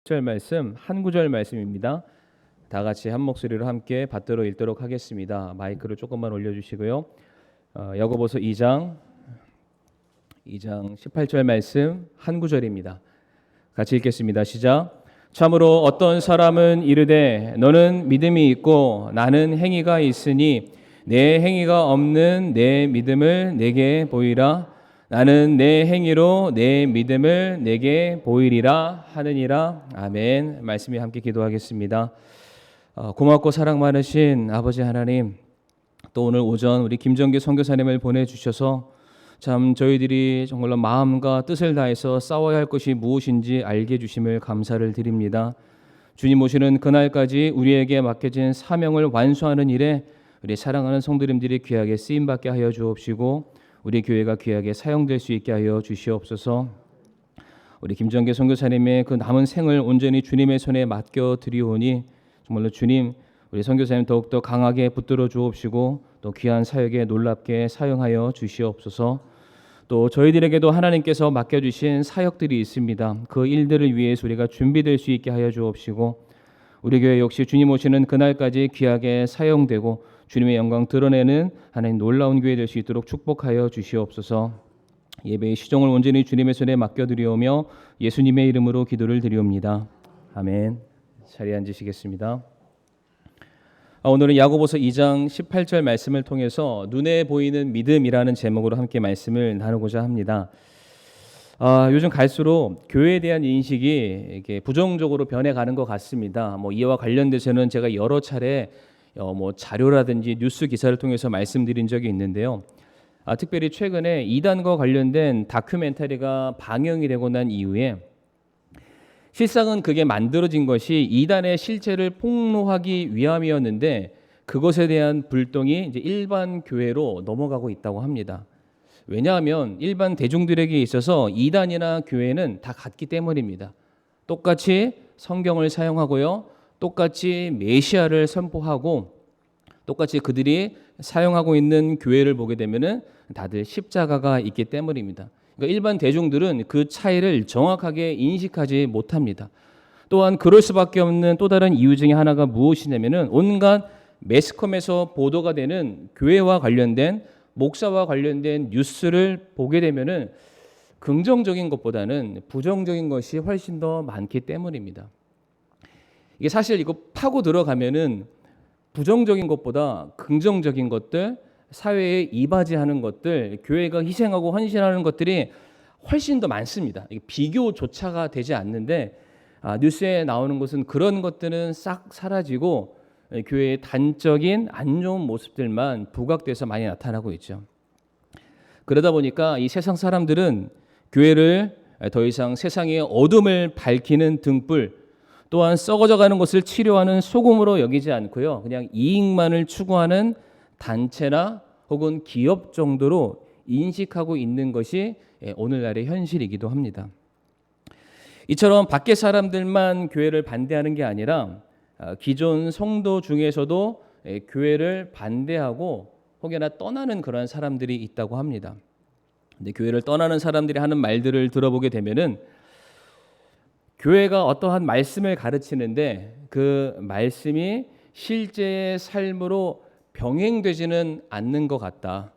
절 말씀 한 구절 말씀입니다. 다 같이 한 목소리로 함께 받들어 읽도록 하겠습니다. 마이크를 조금만 올려주시고요. 야고보서 2장 18절 말씀 한 구절입니다. 같이 읽겠습니다. 시작. 참으로 어떤 사람은 이르되 너는 믿음이 있고 나는 행위가 있으니 내 행위가 없는 내 믿음을 내게 보이라. 나는 내 행위로 내 믿음을 내게 보이리라 하느니라. 아멘. 말씀이 함께 기도하겠습니다. 고맙고 사랑 많으신 아버지 하나님, 또 오늘 오전 우리 김정기 선교사님을 보내주셔서 참 저희들이 정말로 마음과 뜻을 다해서 싸워야 할 것이 무엇인지 알게 해주심을 감사를 드립니다. 주님 오시는 그날까지 우리에게 맡겨진 사명을 완수하는 일에 우리 사랑하는 성도님들이 귀하게 쓰임받게 하여 주옵시고 우리 교회가 귀하게 사용될 수 있게 하여 주시옵소서. 우리 김정기 선교사님의 그 남은 생을 온전히 주님의 손에 맡겨 드리오니 정말로 주님 우리 선교사님 더욱더 강하게 붙들어 주옵시고 또 귀한 사역에 놀랍게 사용하여 주시옵소서. 또 저희들에게도 하나님께서 맡겨주신 사역들이 있습니다. 그 일들을 위해서 우리가 준비될 수 있게 하여 주옵시고 우리 교회 역시 주님 오시는 그날까지 귀하게 사용되고 주님의 영광 드러내는 하나님 놀라운 교회 될 수 있도록 축복하여 주시옵소서. 예배의 시종을 온전히 주님의 손에 맡겨드리오며 예수님의 이름으로 기도를 드리옵니다. 아멘. 자리에 앉으시겠습니다. 오늘은 야고보서 2장 18절 말씀을 통해서 눈에 보이는 믿음이라는 제목으로 함께 말씀을 나누고자 합니다. 요즘 갈수록 교회에 대한 인식이 이렇게 부정적으로 변해가는 것 같습니다. 이와 관련돼서는 제가 여러 차례 자료라든지 뉴스 기사를 통해서 말씀드린 적이 있는데요. 특별히 최근에 이단과 관련된 다큐멘터리가 방영이 되고 난 이후에 실상은 그게 만들어진 것이 이단의 실체를 폭로하기 위함이었는데 그것에 대한 불똥이 이제 일반 교회로 넘어가고 있다고 합니다. 왜냐하면 일반 대중들에게 있어서 이단이나 교회는 다 같기 때문입니다. 똑같이 성경을 사용하고요. 똑같이 메시아를 선포하고 똑같이 그들이 사용하고 있는 교회를 보게 되면은 다들 십자가가 있기 때문입니다. 그러니까 일반 대중들은 그 차이를 정확하게 인식하지 못합니다. 또한 그럴 수밖에 없는 또 다른 이유 중에 하나가 무엇이냐면은 온갖 매스컴에서 보도가 되는 교회와 관련된 목사와 관련된 뉴스를 보게 되면은 긍정적인 것보다는 부정적인 것이 훨씬 더 많기 때문입니다. 이게 사실 이거 파고 들어가면은 부정적인 것보다 긍정적인 것들, 사회에 이바지하는 것들, 교회가 희생하고 헌신하는 것들이 훨씬 더 많습니다. 이게 비교조차가 되지 않는데 뉴스에 나오는 것은 그런 것들은 싹 사라지고 교회의 단적인 안 좋은 모습들만 부각돼서 많이 나타나고 있죠. 그러다 보니까 이 세상 사람들은 교회를 더 이상 세상의 어둠을 밝히는 등불, 또한 썩어져가는 것을 치료하는 소금으로 여기지 않고요. 그냥 이익만을 추구하는 단체나 혹은 기업 정도로 인식하고 있는 것이 오늘날의 현실이기도 합니다. 이처럼 밖에 사람들만 교회를 반대하는 게 아니라 기존 성도 중에서도 교회를 반대하고 혹여나 떠나는 그런 사람들이 있다고 합니다. 근데 교회를 떠나는 사람들이 하는 말들을 들어보게 되면은 교회가 어떠한 말씀을 가르치는데 그 말씀이 실제의 삶으로 병행되지는 않는 것 같다.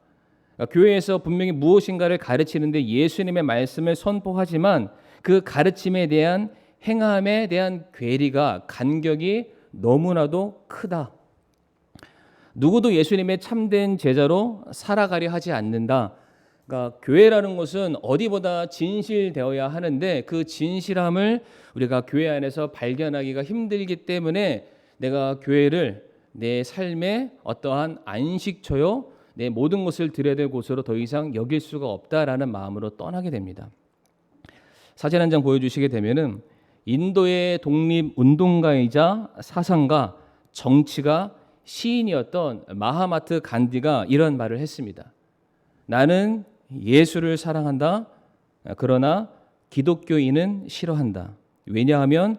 그러니까 교회에서 분명히 무엇인가를 가르치는데 예수님의 말씀을 선포하지만 그 가르침에 대한 행함에 대한 괴리가 간격이 너무나도 크다. 누구도 예수님의 참된 제자로 살아가려 하지 않는다. 그러니까 교회라는 것은 어디보다 진실되어야 하는데 그 진실함을 우리가 교회 안에서 발견하기가 힘들기 때문에 내가 교회를 내 삶의 어떠한 안식처요, 내 모든 것을 드려야 될 곳으로 더 이상 여길 수가 없다라는 마음으로 떠나게 됩니다. 사진 한 장 보여주시게 되면은 인도의 독립운동가이자 사상가, 정치가 시인이었던 마하마트 간디가 이런 말을 했습니다. 나는 예수를 사랑한다. 그러나 기독교인은 싫어한다. 왜냐하면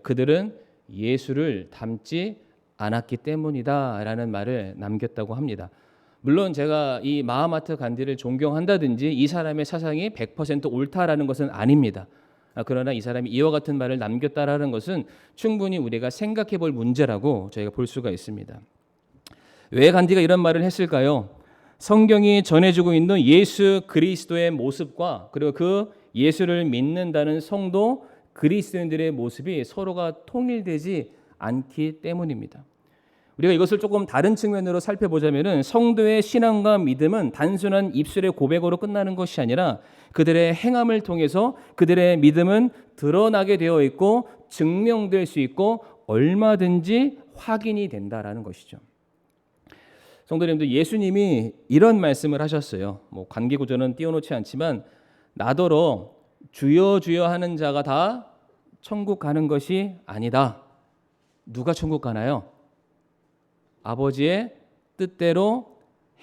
그들은 예수를 닮지 않았기 때문이다라는 말을 남겼다고 합니다. 물론 제가 이 마하마트 간디를 존경한다든지 이 사람의 사상이 100% 옳다라는 것은 아닙니다. 그러나 이 사람이 이와 같은 말을 남겼다라는 것은 충분히 우리가 생각해 볼 문제라고 저희가 볼 수가 있습니다. 왜 간디가 이런 말을 했을까요? 성경이 전해주고 있는 예수 그리스도의 모습과 그리고 그 예수를 믿는다는 성도 그리스도인들의 모습이 서로가 통일되지 않기 때문입니다. 우리가 이것을 조금 다른 측면으로 살펴보자면 성도의 신앙과 믿음은 단순한 입술의 고백으로 끝나는 것이 아니라 그들의 행함을 통해서 그들의 믿음은 드러나게 되어 있고 증명될 수 있고 얼마든지 확인이 된다라는 것이죠. 성도님들, 예수님이 이런 말씀을 하셨어요. 관계 구조는 띄워놓지 않지만 나더러 주여 주여 하는 자가 다 천국 가는 것이 아니다. 누가 천국 가나요? 아버지의 뜻대로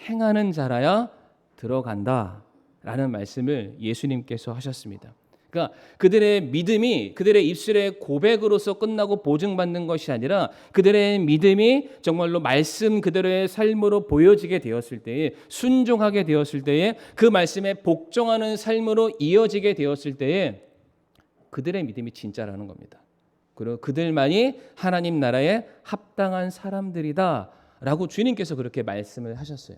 행하는 자라야 들어간다라는 말씀을 예수님께서 하셨습니다. 그러니까 그들의 믿음이 그들의 입술의 고백으로서 끝나고 보증받는 것이 아니라 그들의 믿음이 정말로 말씀 그대로의 삶으로 보여지게 되었을 때에, 순종하게 되었을 때에, 그 말씀에 복종하는 삶으로 이어지게 되었을 때에 그들의 믿음이 진짜라는 겁니다. 그리고 그들만이 하나님 나라에 합당한 사람들이다라고 주님께서 그렇게 말씀을 하셨어요.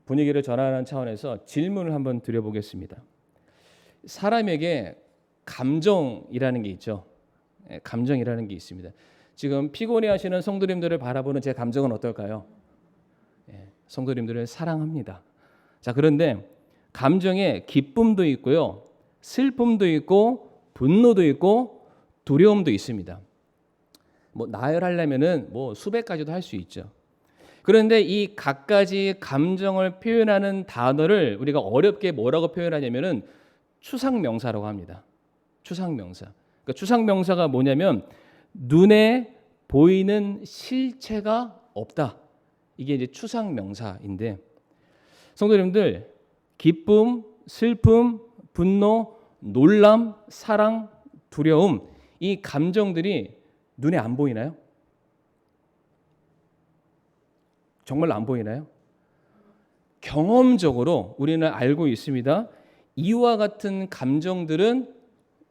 분위기를 전환하는 차원에서 질문을 한번 드려보겠습니다. 사람에게 감정이라는 게 있죠. 감정이라는 게 있습니다. 지금 피곤해하시는 성도님들을 바라보는 제 감정은 어떨까요? 성도님들을 사랑합니다. 자, 그런데 감정에 기쁨도 있고요, 슬픔도 있고, 분노도 있고, 두려움도 있습니다. 나열하려면은 수백 가지도 할 수 있죠. 그런데 이 각가지 감정을 표현하는 단어를 우리가 어렵게 뭐라고 표현하냐면은 추상명사라고 합니다. 추상명사. 그러니까 추상명사가 뭐냐면 눈에 보이는 실체가 없다. 이게 이제 추상명사인데, 성도님들, 기쁨, 슬픔, 분노, 놀람, 사랑, 두려움, 이 감정들이 눈에 안 보이나요? 정말 안 보이나요? 경험적으로 우리는 알고 있습니다. 이와 같은 감정들은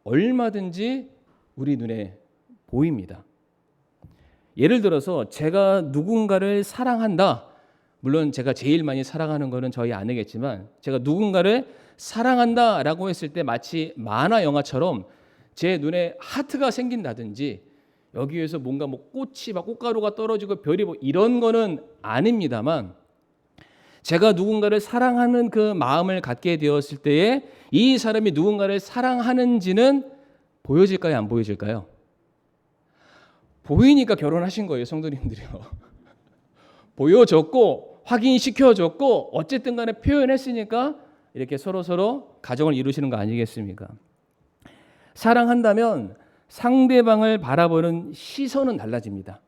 얼마든지 우리 눈에 보입니다. 예를 들어서 제가 누군가를 사랑한다. 물론 제가 제일 많이 사랑하는 것은 저희 아내겠지만, 제가 누군가를 사랑한다라고 했을 때 마치 만화 영화처럼 제 눈에 하트가 생긴다든지 여기에서 뭔가 꽃이 꽃가루가 떨어지고 별이 이런 거는 아닙니다만, 제가 누군가를 사랑하는 그 마음을 갖게 되었을 때에 이 사람이 누군가를 사랑하는지는 보여질까요? 안 보여질까요? 보이니까 결혼하신 거예요, 성도님들이요. 보여줬고 확인시켜줬고 어쨌든 간에 표현했으니까 이렇게 서로 가정을 이루시는 거 아니겠습니까? 사랑한다면 상대방을 바라보는 시선은 달라집니다.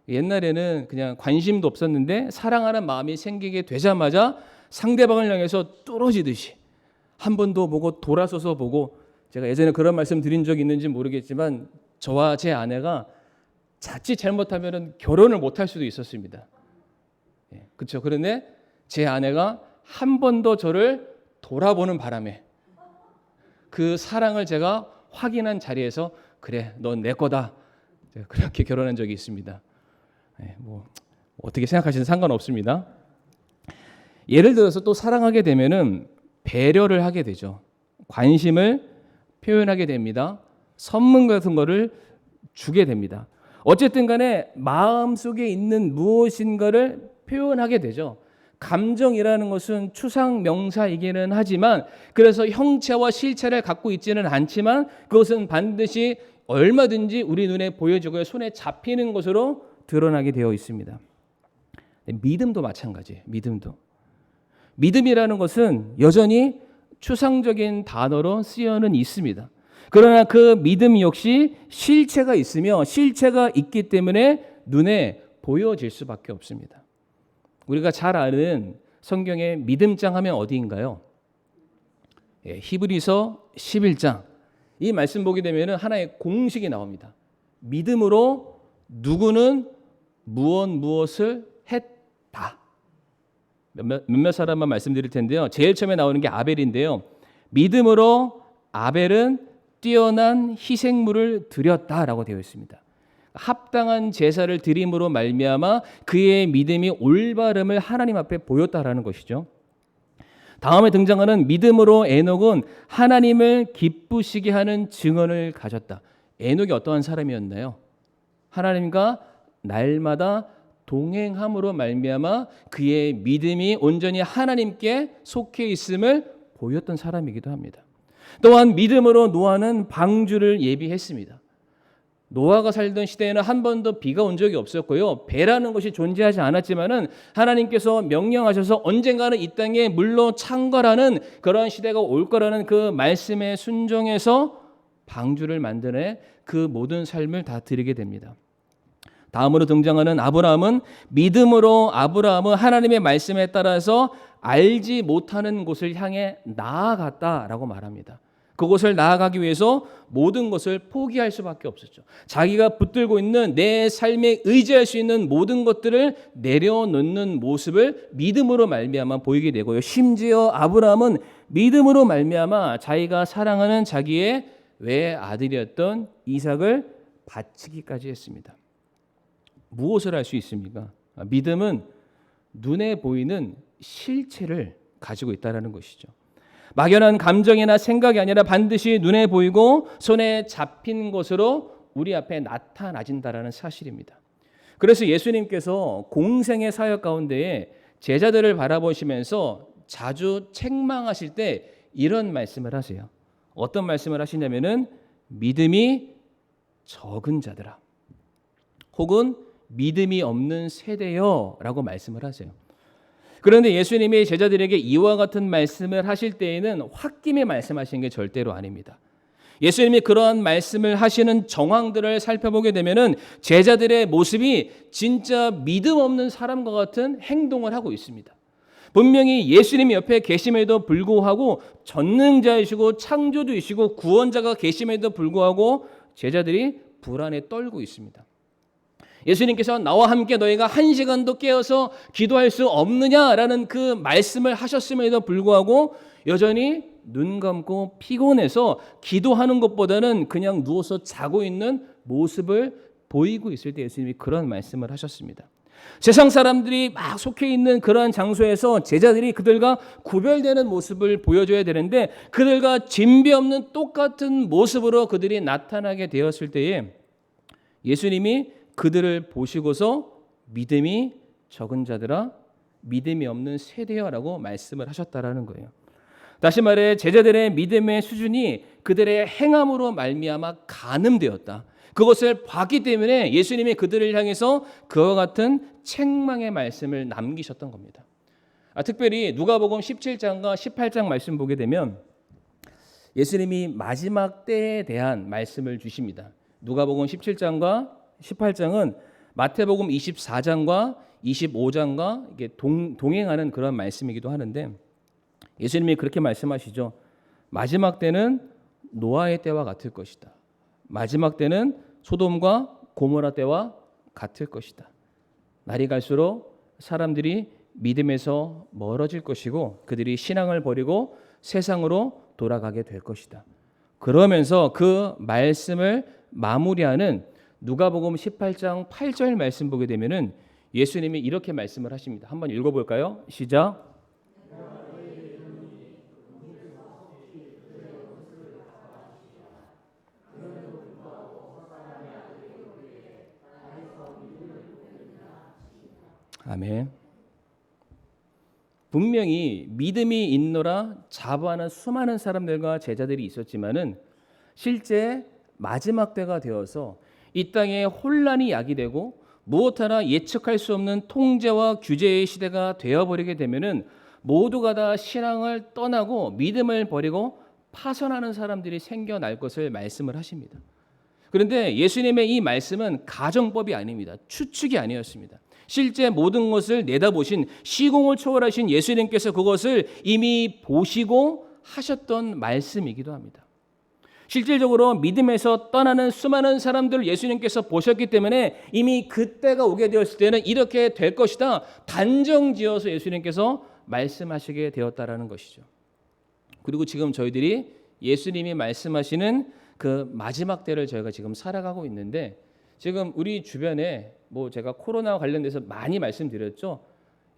옛날에는 그냥 관심도 없었는데 사랑하는 마음이 생기게 되자마자 상대방을 향해서 뚫어지듯이 한 번 더 보고 돌아서서 보고, 제가 예전에 그런 말씀 드린 적이 있는지 모르겠지만 저와 제 아내가 자칫 잘못하면 결혼을 못할 수도 있었습니다. 그렇죠. 그런데 제 아내가 한 번 더 저를 돌아보는 바람에 그 사랑을 제가 확인한 자리에서 그래, 넌 내 거다, 그렇게 결혼한 적이 있습니다. 어떻게 생각하시든 상관없습니다. 예를 들어서 또 사랑하게 되면은 배려를 하게 되죠. 관심을 표현하게 됩니다. 선물 같은 거를 주게 됩니다. 어쨌든 간에 마음속에 있는 무엇인가를 표현하게 되죠. 감정이라는 것은 추상명사이기는 하지만, 그래서 형체와 실체를 갖고 있지는 않지만 그것은 반드시 얼마든지 우리 눈에 보여지고 손에 잡히는 것으로 드러나게 되어 있습니다. 믿음도 마찬가지예요. 믿음이라는 것은 여전히 추상적인 단어로 쓰여는 있습니다. 그러나 그 믿음 역시 실체가 있으며 실체가 있기 때문에 눈에 보여질 수밖에 없습니다. 우리가 잘 아는 성경의 믿음장 하면 어디인가요? 히브리서 11장. 이 말씀 보게 되면 하나의 공식이 나옵니다. 믿음으로 누구는 무엇을 했다. 몇몇 사람만 말씀드릴 텐데요. 제일 처음에 나오는 게 아벨인데요. 믿음으로 아벨은 뛰어난 희생물을 드렸다라고 되어 있습니다. 합당한 제사를 드림으로 말미암아 그의 믿음이 올바름을 하나님 앞에 보였다라는 것이죠. 다음에 등장하는 믿음으로 에녹은 하나님을 기쁘시게 하는 증언을 가졌다. 에녹이 어떠한 사람이었나요? 하나님과 날마다 동행함으로 말미암아 그의 믿음이 온전히 하나님께 속해 있음을 보였던 사람이기도 합니다. 또한 믿음으로 노아는 방주를 예비했습니다. 노아가 살던 시대에는 한 번도 비가 온 적이 없었고요. 배라는 것이 존재하지 않았지만은 하나님께서 명령하셔서 언젠가는 이 땅에 물로 창궐하는 그러한 시대가 올 거라는 그 말씀에 순종해서 방주를 만드는 그 모든 삶을 다 드리게 됩니다. 다음으로 등장하는 아브라함은 믿음으로 아브라함은 하나님의 말씀에 따라서 알지 못하는 곳을 향해 나아갔다라고 말합니다. 그곳을 나아가기 위해서 모든 것을 포기할 수밖에 없었죠. 자기가 붙들고 있는 내 삶에 의지할 수 있는 모든 것들을 내려놓는 모습을 믿음으로 말미암아 보이게 되고요. 심지어 아브라함은 믿음으로 말미암아 자기가 사랑하는 자기의 외아들이었던 이삭을 바치기까지 했습니다. 무엇을 할 수 있습니까? 믿음은 눈에 보이는 실체를 가지고 있다는 것이죠. 막연한 감정이나 생각이 아니라 반드시 눈에 보이고 손에 잡힌 것으로 우리 앞에 나타나진다라는 사실입니다. 그래서 예수님께서 공생의 사역 가운데에 제자들을 바라보시면서 자주 책망하실 때 이런 말씀을 하세요. 어떤 말씀을 하시냐면은 믿음이 적은 자들아, 혹은 믿음이 없는 세대여라고 말씀을 하세요. 그런데 예수님이 제자들에게 이와 같은 말씀을 하실 때에는 홧김에 말씀하신 게 절대로 아닙니다. 예수님이 그러한 말씀을 하시는 정황들을 살펴보게 되면은 제자들의 모습이 진짜 믿음 없는 사람과 같은 행동을 하고 있습니다. 분명히 예수님이 옆에 계심에도 불구하고 전능자이시고 창조주이시고 구원자가 계심에도 불구하고 제자들이 불안에 떨고 있습니다. 예수님께서 나와 함께 너희가 1시간도 깨어서 기도할 수 없느냐라는 그 말씀을 하셨음에도 불구하고 여전히 눈 감고 피곤해서 기도하는 것보다는 그냥 누워서 자고 있는 모습을 보이고 있을 때 예수님이 그런 말씀을 하셨습니다. 세상 사람들이 막 속해 있는 그러한 장소에서 제자들이 그들과 구별되는 모습을 보여줘야 되는데 그들과 진배 없는 똑같은 모습으로 그들이 나타나게 되었을 때에 예수님이 그들을 보시고서 믿음이 적은 자들아, 믿음이 없는 세대여라고 말씀을 하셨다라는 거예요. 다시 말해 제자들의 믿음의 수준이 그들의 행함으로 말미암아 가늠되었다. 그것을 봤기 때문에 예수님이 그들을 향해서 그와 같은 책망의 말씀을 남기셨던 겁니다. 특별히 누가복음 17장과 18장 말씀 보게 되면 예수님이 마지막 때에 대한 말씀을 주십니다. 누가복음 17장과 18장은 마태복음 24장과 25장과 이게 동행하는 그런 말씀이기도 하는데 예수님이 그렇게 말씀하시죠. 마지막 때는 노아의 때와 같을 것이다. 마지막 때는 소돔과 고모라 때와 같을 것이다. 날이 갈수록 사람들이 믿음에서 멀어질 것이고 그들이 신앙을 버리고 세상으로 돌아가게 될 것이다. 그러면서 그 말씀을 마무리하는 누가복음 18장 8절 말씀 보게 되면은 예수님이 이렇게 말씀을 하십니다. 한번 읽어볼까요? 시작. 아멘. 분명히 믿음이 있노라 자부하는 수많은 사람들과 제자들이 있었지만은 실제 마지막 때가 되어서 이 땅에 혼란이 야기되고 무엇 하나 예측할 수 없는 통제와 규제의 시대가 되어버리게 되면은 모두가 다 신앙을 떠나고 믿음을 버리고 파선하는 사람들이 생겨날 것을 말씀을 하십니다. 그런데 예수님의 이 말씀은 가정법이 아닙니다. 추측이 아니었습니다. 실제 모든 것을 내다보신 시공을 초월하신 예수님께서 그것을 이미 보시고 하셨던 말씀이기도 합니다. 실질적으로 믿음에서 떠나는 수많은 사람들을 예수님께서 보셨기 때문에 이미 그때가 오게 되었을 때는 이렇게 될 것이다 단정지어서 예수님께서 말씀하시게 되었다라는 것이죠. 그리고 지금 저희들이 예수님이 말씀하시는 그 마지막 때를 저희가 지금 살아가고 있는데, 지금 우리 주변에 제가 코로나 관련돼서 많이 말씀드렸죠.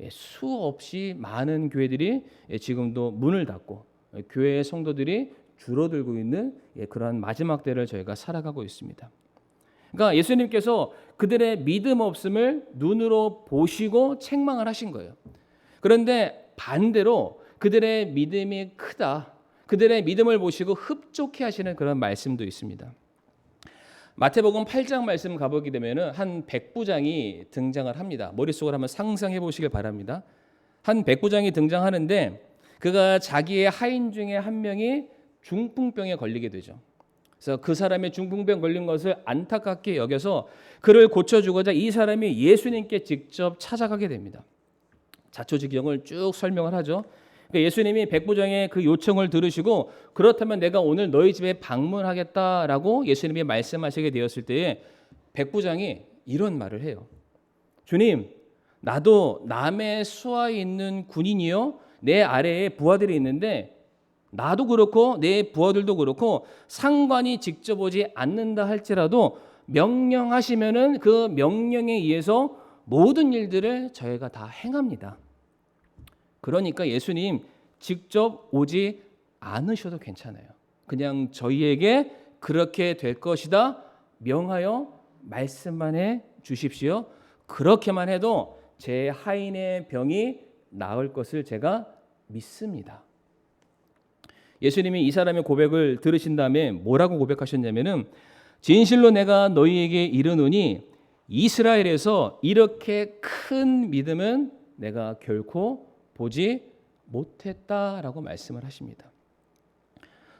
수없이 많은 교회들이 지금도 문을 닫고 교회의 성도들이 줄어들고 있는 그러한 마지막 때를 저희가 살아가고 있습니다. 그러니까 예수님께서 그들의 믿음 없음을 눈으로 보시고 책망을 하신 거예요. 그런데 반대로 그들의 믿음이 크다, 그들의 믿음을 보시고 흡족해 하시는 그런 말씀도 있습니다. 마태복음 8장 말씀 가보게 되면 한 백부장이 등장을 합니다. 머릿속으로 한번 상상해 보시길 바랍니다. 한 백부장이 등장하는데 그가 자기의 하인 중에 한 명이 중풍병에 걸리게 되죠. 그래서 그 사람의 중풍병 걸린 것을 안타깝게 여겨서 그를 고쳐주고자 이 사람이 예수님께 직접 찾아가게 됩니다. 자초지경을 쭉 설명을 하죠. 그러니까 예수님이 백부장의 그 요청을 들으시고 그렇다면 내가 오늘 너희 집에 방문하겠다라고 예수님이 말씀하시게 되었을 때에 백부장이 이런 말을 해요. 주님, 나도 남의 수하에 있는 군인이요, 내 아래에 부하들이 있는데 나도 그렇고 내 부하들도 그렇고 상관이 직접 오지 않는다 할지라도 명령하시면은 그 명령에 의해서 모든 일들을 저희가 다 행합니다. 그러니까 예수님 직접 오지 않으셔도 괜찮아요. 그냥 저희에게 그렇게 될 것이다 명하여 말씀만 해 주십시오. 그렇게만 해도 제 하인의 병이 나을 것을 제가 믿습니다. 예수님이 이 사람의 고백을 들으신 다음에 뭐라고 고백하셨냐면은, 진실로 내가 너희에게 이르노니 이스라엘에서 이렇게 큰 믿음은 내가 결코 보지 못했다라고 말씀을 하십니다.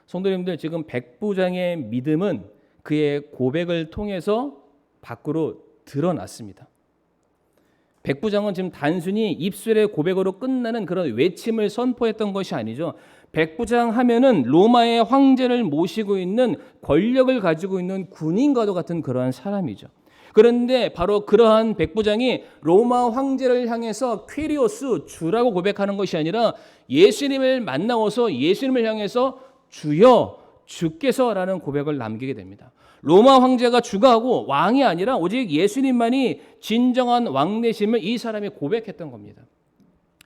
성도님들, 지금 백부장의 믿음은 그의 고백을 통해서 밖으로 드러났습니다. 백부장은 지금 단순히 입술의 고백으로 끝나는 그런 외침을 선포했던 것이 아니죠. 백부장 하면은 로마의 황제를 모시고 있는 권력을 가지고 있는 군인과도 같은 그러한 사람이죠. 그런데 바로 그러한 백부장이 로마 황제를 향해서 퀴리오스 주라고 고백하는 것이 아니라 예수님을 만나서 예수님을 향해서 주여 주께서라는 고백을 남기게 됩니다. 로마 황제가 주가 하고 왕이 아니라 오직 예수님만이 진정한 왕 되심을 이 사람이 고백했던 겁니다.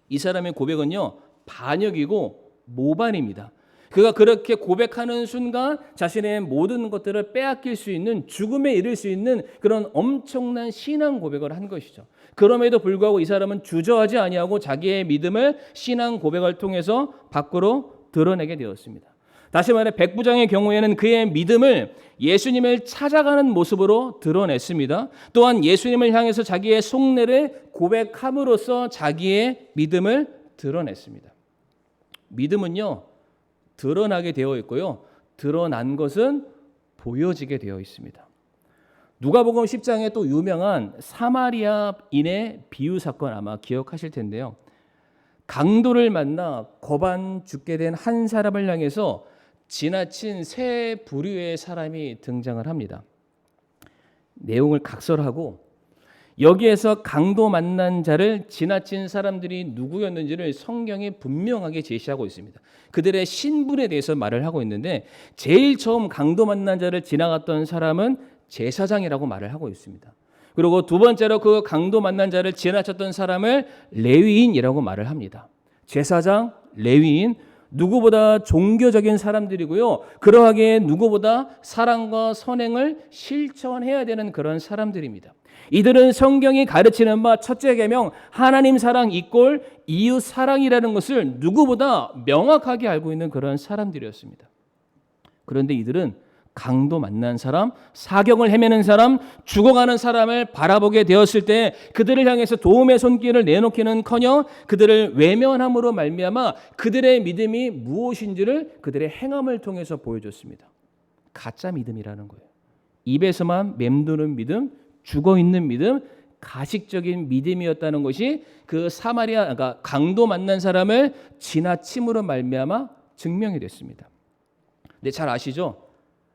이 사람의 고백은요, 반역이고 모반입니다. 그가 그렇게 고백하는 순간 자신의 모든 것들을 빼앗길 수 있는, 죽음에 이를 수 있는 그런 엄청난 신앙 고백을 한 것이죠. 그럼에도 불구하고 이 사람은 주저하지 아니하고 자기의 믿음을 신앙 고백을 통해서 밖으로 드러내게 되었습니다. 다시 말해 백부장의 경우에는 그의 믿음을 예수님을 찾아가는 모습으로 드러냈습니다. 또한 예수님을 향해서 자기의 속내를 고백함으로써 자기의 믿음을 드러냈습니다. 믿음은요, 드러나게 되어 있고요, 드러난 것은 보여지게 되어 있습니다. 누가복음 10장에 또 유명한 사마리아인의 비유 사건 아마 기억하실 텐데요. 강도를 만나 거반 죽게 된 한 사람을 향해서 지나친 세 부류의 사람이 등장을 합니다. 내용을 각설하고 여기에서 강도 만난 자를 지나친 사람들이 누구였는지를 성경이 분명하게 제시하고 있습니다. 그들의 신분에 대해서 말을 하고 있는데, 제일 처음 강도 만난 자를 지나갔던 사람은 제사장이라고 말을 하고 있습니다. 그리고 두 번째로 그 강도 만난 자를 지나쳤던 사람을 레위인이라고 말을 합니다. 제사장, 레위인, 누구보다 종교적인 사람들이고요, 그러하기에 누구보다 사랑과 선행을 실천해야 되는 그런 사람들입니다. 이들은 성경이 가르치는 바 첫째 계명 하나님 사랑 이꼴 이웃 사랑이라는 것을 누구보다 명확하게 알고 있는 그런 사람들이었습니다. 그런데 이들은 강도 만난 사람, 사경을 헤매는 사람, 죽어가는 사람을 바라보게 되었을 때 그들을 향해서 도움의 손길을 내놓기는커녕 그들을 외면함으로 말미암아 그들의 믿음이 무엇인지를 그들의 행함을 통해서 보여줬습니다. 가짜 믿음이라는 거예요. 입에서만 맴도는 믿음, 죽어있는 믿음, 가식적인 믿음이었다는 것이 그 그러니까 강도 만난 사람을 지나침으로 말미암아 증명이 됐습니다. 근데 잘 아시죠?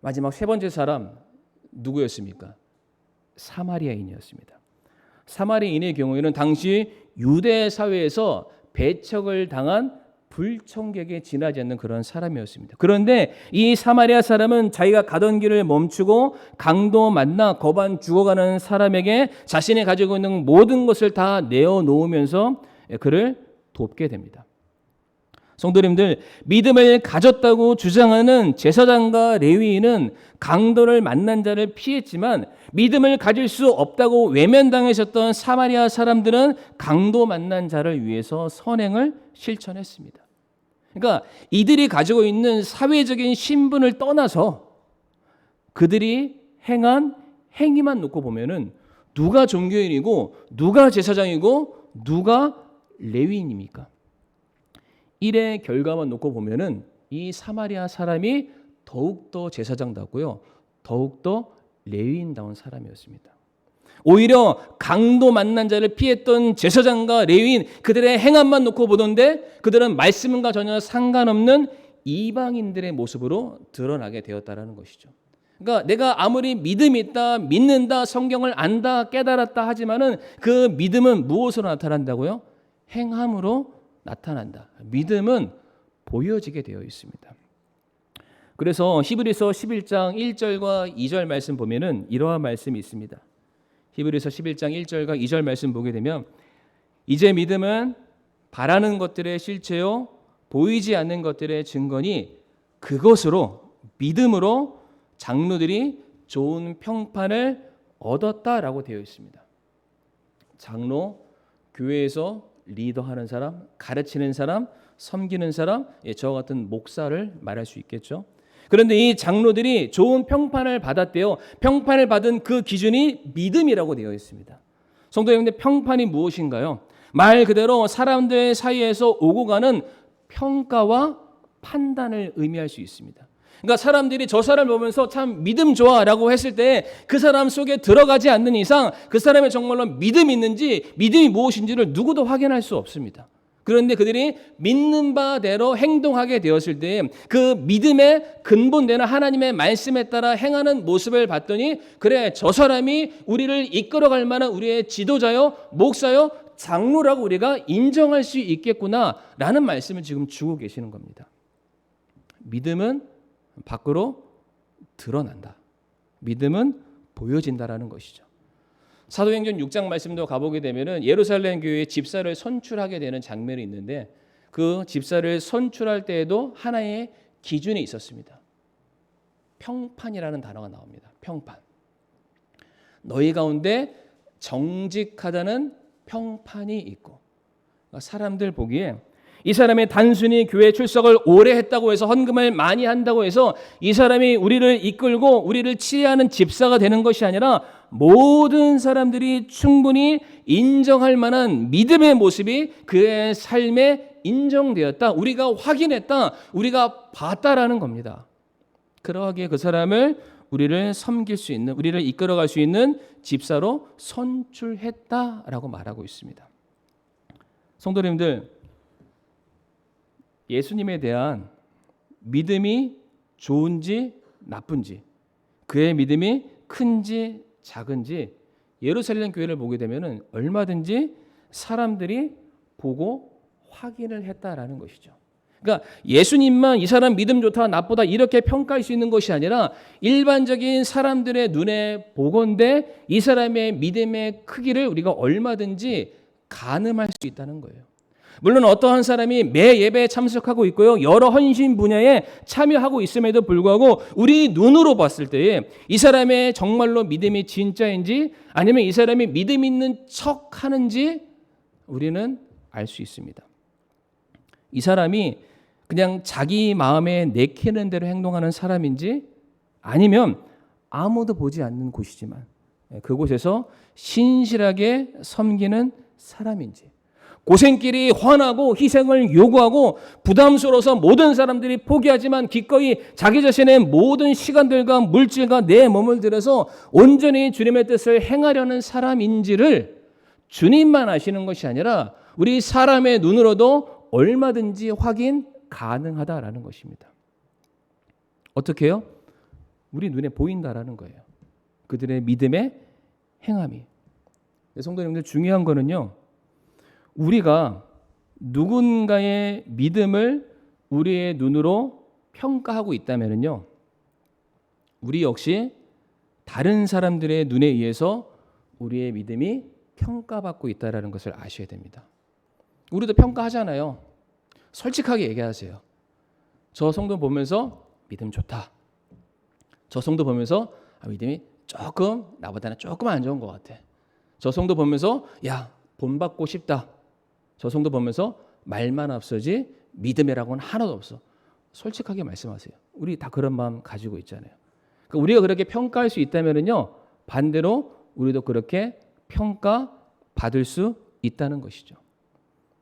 마지막 세 번째 사람 누구였습니까? 사마리아인이었습니다. 사마리아인의 경우에는 당시 유대 사회에서 배척을 당한 불청객에 지나지 않는 그런 사람이었습니다. 그런데 이 사마리아 사람은 자기가 가던 길을 멈추고 강도 만나 거반 죽어가는 사람에게 자신이 가지고 있는 모든 것을 다 내어놓으면서 그를 돕게 됩니다. 성도님들, 믿음을 가졌다고 주장하는 제사장과 레위인은 강도를 만난 자를 피했지만 믿음을 가질 수 없다고 외면당하셨던 사마리아 사람들은 강도 만난 자를 위해서 선행을 실천했습니다. 그러니까 이들이 가지고 있는 사회적인 신분을 떠나서 그들이 행한 행위만 놓고 보면은 누가 종교인이고 누가 제사장이고 누가 레위인입니까? 일의 결과만 놓고 보면은 이 사마리아 사람이 더욱더 제사장답고요, 더욱더 레위인다운 사람이었습니다. 오히려 강도 만난 자를 피했던 제사장과 레위인, 그들의 행함만 놓고 보던데 그들은 말씀과 전혀 상관없는 이방인들의 모습으로 드러나게 되었다라는 것이죠. 그러니까 내가 아무리 믿음이 있다, 믿는다, 성경을 안다, 깨달았다 하지만은 그 믿음은 무엇으로 나타난다고요? 행함으로 나타난다. 믿음은 보여지게 되어 있습니다. 그래서 히브리서 11장 1절과 2절 말씀 보면은 이러한 말씀이 있습니다. 히브리서 11장 1절과 2절 말씀 보게 되면 이제 믿음은 바라는 것들의 실체요 보이지 않는 것들의 증거니 그것으로 믿음으로 장로들이 좋은 평판을 얻었다라고 되어 있습니다. 장로, 교회에서 리더하는 사람, 가르치는 사람, 섬기는 사람, 저와 같은 목사를 말할 수 있겠죠. 그런데 이 장로들이 좋은 평판을 받았대요. 평판을 받은 그 기준이 믿음이라고 되어 있습니다. 성도 여러분들, 평판이 무엇인가요? 말 그대로 사람들 사이에서 오고 가는 평가와 판단을 의미할 수 있습니다. 그러니까 사람들이 저 사람을 보면서 참 믿음 좋아라고 했을 때 그 사람 속에 들어가지 않는 이상 그 사람의 정말로 믿음이 있는지, 믿음이 무엇인지를 누구도 확인할 수 없습니다. 그런데 그들이 믿는 바대로 행동하게 되었을 때 그 믿음의 근본되는 하나님의 말씀에 따라 행하는 모습을 봤더니 그래, 저 사람이 우리를 이끌어갈 만한 우리의 지도자요, 목사요, 장로라고 우리가 인정할 수 있겠구나라는 말씀을 지금 주고 계시는 겁니다. 믿음은 밖으로 드러난다. 믿음은 보여진다라는 것이죠. 사도행전 6장 말씀도 가보게 되면은 예루살렘 교회에 집사를 선출하게 되는 장면이 있는데 그 집사를 선출할 때에도 하나의 기준이 있었습니다. 평판이라는 단어가 나옵니다. 평판. 너희 가운데 정직하다는 평판이 있고, 사람들 보기에 이 사람이 단순히 교회 출석을 오래 했다고 해서 헌금을 많이 한다고 해서 이 사람이 우리를 이끌고 우리를 치유하는 집사가 되는 것이 아니라 모든 사람들이 충분히 인정할 만한 믿음의 모습이 그의 삶에 인정되었다. 우리가 확인했다. 우리가 봤다라는 겁니다. 그러하기에 그 사람을 우리를 섬길 수 있는, 우리를 이끌어갈 수 있는 집사로 선출했다라고 말하고 있습니다. 성도님들, 예수님에 대한 믿음이 좋은지 나쁜지, 그의 믿음이 큰지 작은지 예루살렘 교회를 보게 되면 얼마든지 사람들이 보고 확인을 했다라는 것이죠. 그러니까 예수님만 이 사람 믿음 좋다 나쁘다 이렇게 평가할 수 있는 것이 아니라 일반적인 사람들의 눈에 보건대 이 사람의 믿음의 크기를 우리가 얼마든지 가늠할 수 있다는 거예요. 물론 어떠한 사람이 매 예배에 참석하고 있고요, 여러 헌신 분야에 참여하고 있음에도 불구하고 우리 눈으로 봤을 때에 이 사람의 정말로 믿음이 진짜인지 아니면 이 사람이 믿음 있는 척 하는지 우리는 알 수 있습니다. 이 사람이 그냥 자기 마음에 내키는 대로 행동하는 사람인지 아니면 아무도 보지 않는 곳이지만 그곳에서 신실하게 섬기는 사람인지, 고생길이 훤하고 희생을 요구하고 부담스러워서 모든 사람들이 포기하지만 기꺼이 자기 자신의 모든 시간들과 물질과 내 몸을 들여서 온전히 주님의 뜻을 행하려는 사람인지를 주님만 아시는 것이 아니라 우리 사람의 눈으로도 얼마든지 확인 가능하다라는 것입니다. 어떻게 해요? 우리 눈에 보인다라는 거예요. 그들의 믿음의 행함이. 성도님들 중요한 거는요. 우리가 누군가의 믿음을 우리의 눈으로 평가하고 있다면요. 우리 역시 다른 사람들의 눈에 의해서 우리의 믿음이 평가받고 있다는 것을 아셔야 됩니다. 우리도 평가하잖아요. 솔직하게 얘기하세요. 저 성도 보면서 믿음 좋다. 저 성도 보면서 믿음이 조금 나보다는 조금 안 좋은 것 같아. 저 성도 보면서 야 본받고 싶다. 저 성도 보면서 말만 앞서지 믿음이라고는 하나도 없어. 솔직하게 말씀하세요. 우리 다 그런 마음 가지고 있잖아요. 그러니까 우리가 그렇게 평가할 수 있다면요, 반대로 우리도 그렇게 평가받을 수 있다는 것이죠.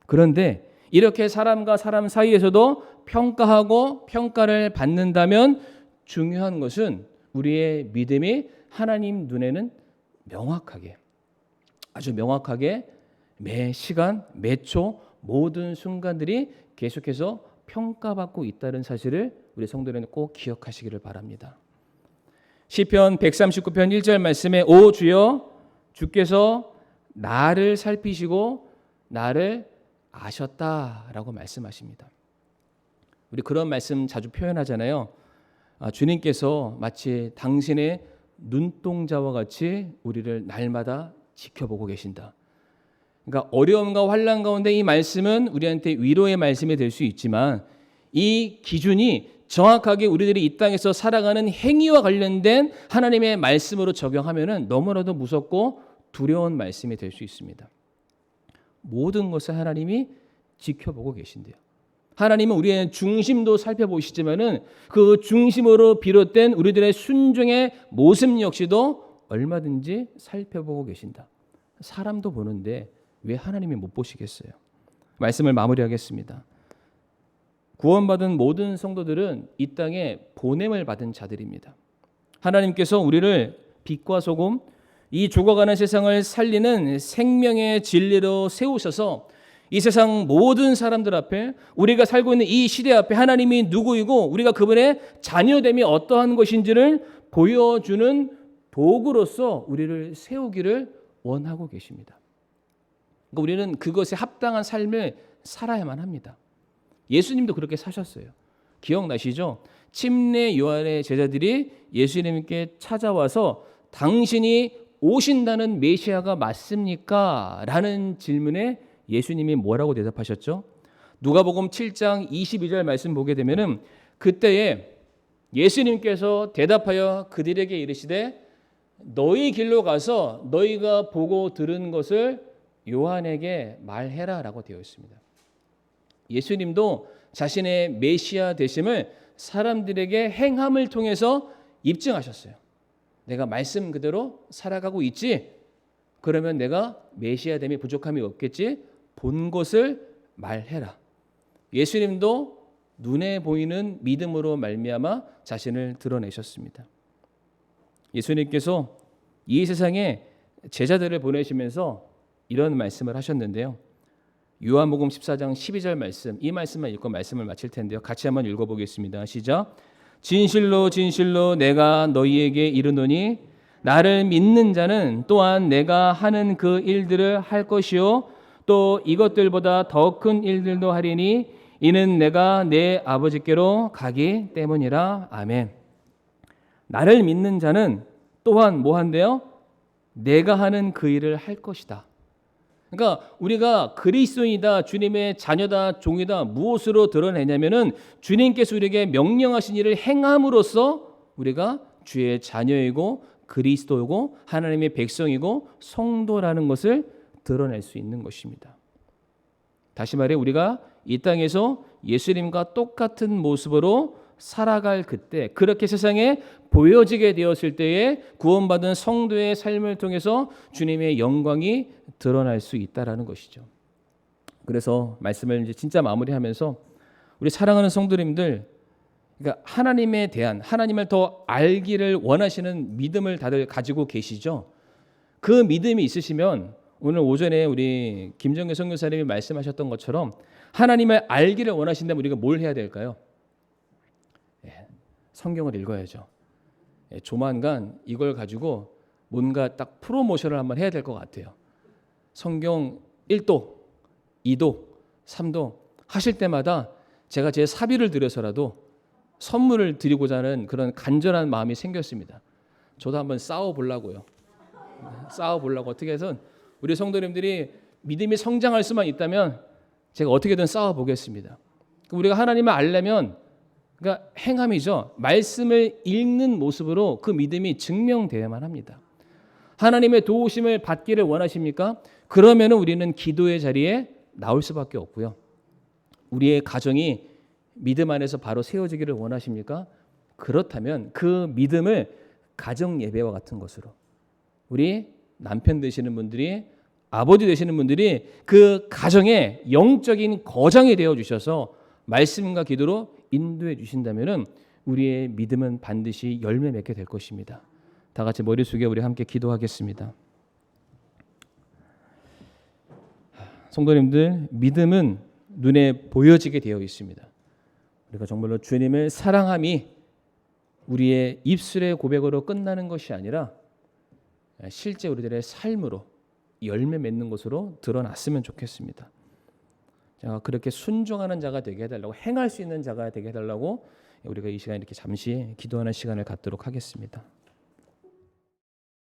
그런데 이렇게 사람과 사람 사이에서도 평가하고 평가를 받는다면 중요한 것은 우리의 믿음이 하나님 눈에는 명확하게, 아주 명확하게 매 시간, 매 초, 모든 순간들이 계속해서 평가받고 있다는 사실을 우리 성도들은 꼭 기억하시기를 바랍니다. 시편 139편 1절 말씀에 오 주여 주께서 나를 살피시고 나를 아셨다라고 말씀하십니다. 우리 그런 말씀 자주 표현하잖아요. 주님께서 마치 당신의 눈동자와 같이 우리를 날마다 지켜보고 계신다. 그러니까 어려움과 환난 가운데 이 말씀은 우리한테 위로의 말씀이 될 수 있지만 이 기준이 정확하게 우리들이 이 땅에서 살아가는 행위와 관련된 하나님의 말씀으로 적용하면은 너무나도 무섭고 두려운 말씀이 될 수 있습니다. 모든 것을 하나님이 지켜보고 계신대요. 하나님은 우리의 중심도 살펴보시지만은 그 중심으로 비롯된 우리들의 순종의 모습 역시도 얼마든지 살펴보고 계신다. 사람도 보는데 왜 하나님이 못 보시겠어요? 말씀을 마무리하겠습니다. 구원받은 모든 성도들은 이 땅에 보냄을 받은 자들입니다. 하나님께서 우리를 빛과 소금, 이 죽어가는 세상을 살리는 생명의 진리로 세우셔서 이 세상 모든 사람들 앞에, 우리가 살고 있는 이 시대 앞에 하나님이 누구이고 우리가 그분의 자녀됨이 어떠한 것인지를 보여주는 도구로서 우리를 세우기를 원하고 계십니다. 그러니까 우리는 그것에 합당한 삶을 살아야만 합니다. 예수님도 그렇게 사셨어요. 기억나시죠? 침례 요한의 제자들이 예수님께 찾아와서 당신이 오신다는 메시아가 맞습니까? 라는 질문에 예수님이 뭐라고 대답하셨죠? 누가복음 7장 22절 말씀 보게 되면은 그때에 예수님께서 대답하여 그들에게 이르시되 너희 길로 가서 너희가 보고 들은 것을 요한에게 말해라 라고 되어 있습니다. 예수님도 자신의 메시아 되심을 사람들에게 행함을 통해서 입증하셨어요. 내가 말씀 그대로 살아가고 있지? 그러면 내가 메시아됨이 부족함이 없겠지? 본 것을 말해라. 예수님도 눈에 보이는 믿음으로 말미암아 자신을 드러내셨습니다. 예수님께서 이 세상에 제자들을 보내시면서 이런 말씀을 하셨는데요. 요한복음 14장 12절 말씀, 이 말씀만 읽고 말씀을 마칠 텐데요. 같이 한번 읽어보겠습니다. 시작. 진실로 진실로 내가 너희에게 이르노니 나를 믿는 자는 또한 내가 하는 그 일들을 할 것이요 또 이것들보다 더 큰 일들도 하리니 이는 내가 내 아버지께로 가기 때문이라. 아멘. 나를 믿는 자는 또한 뭐 한대요? 내가 하는 그 일을 할 것이다. 그러니까 우리가 그리스도인이다, 주님의 자녀다, 종이다 무엇으로 드러내냐면은 주님께서 우리에게 명령하신 일을 행함으로써 우리가 주의 자녀이고 그리스도이고 하나님의 백성이고 성도라는 것을 드러낼 수 있는 것입니다. 다시 말해 우리가 이 땅에서 예수님과 똑같은 모습으로 살아갈 그때, 그렇게 세상에 보여지게 되었을 때에 구원받은 성도의 삶을 통해서 주님의 영광이 드러날 수 있다라는 것이죠. 그래서 말씀을 이제 진짜 마무리하면서 우리 사랑하는 성도님들, 그러니까 하나님에 대한, 하나님을 더 알기를 원하시는 믿음을 다들 가지고 계시죠. 그 믿음이 있으시면 오늘 오전에 우리 김정혜 선교사님이 말씀하셨던 것처럼 하나님을 알기를 원하신다면 우리가 뭘 해야 될까요? 성경을 읽어야죠. 조만간 이걸 가지고 뭔가 딱 프로모션을 한번 해야 될 것 같아요. 성경 1도, 2도, 3도 하실 때마다 제가 제 사비를 들여서라도 선물을 드리고자 하는 그런 간절한 마음이 생겼습니다. 저도 한번 싸워보려고요. 싸워보려고 어떻게 해서 우리 성도님들이 믿음이 성장할 수만 있다면 제가 어떻게든 싸워보겠습니다. 우리가 하나님을 알려면 그러니까 행함이죠. 말씀을 읽는 모습으로 그 믿음이 증명되어야만 합니다. 하나님의 도우심을 받기를 원하십니까? 그러면 우리는 기도의 자리에 나올 수밖에 없고요. 우리의 가정이 믿음 안에서 바로 세워지기를 원하십니까? 그렇다면 그 믿음을 가정 예배와 같은 것으로 우리 남편 되시는 분들이 아버지 되시는 분들이 그 가정의 영적인 거장이 되어 주셔서 말씀과 기도로 인도해 주신다면은 우리의 믿음은 반드시 열매 맺게 될 것입니다. 다 같이 머리 숙여 우리 함께 기도하겠습니다. 성도님들, 믿음은 눈에 보여지게 되어 있습니다. 우리가 정말로 주님을 사랑함이 우리의 입술의 고백으로 끝나는 것이 아니라 실제 우리들의 삶으로 열매 맺는 것으로 드러났으면 좋겠습니다. 자, 그렇게 순종하는 자가 되게 해달라고, 행할 수 있는 자가 되게 해달라고 우리가 이 시간에 이렇게 잠시 기도하는 시간을 갖도록 하겠습니다.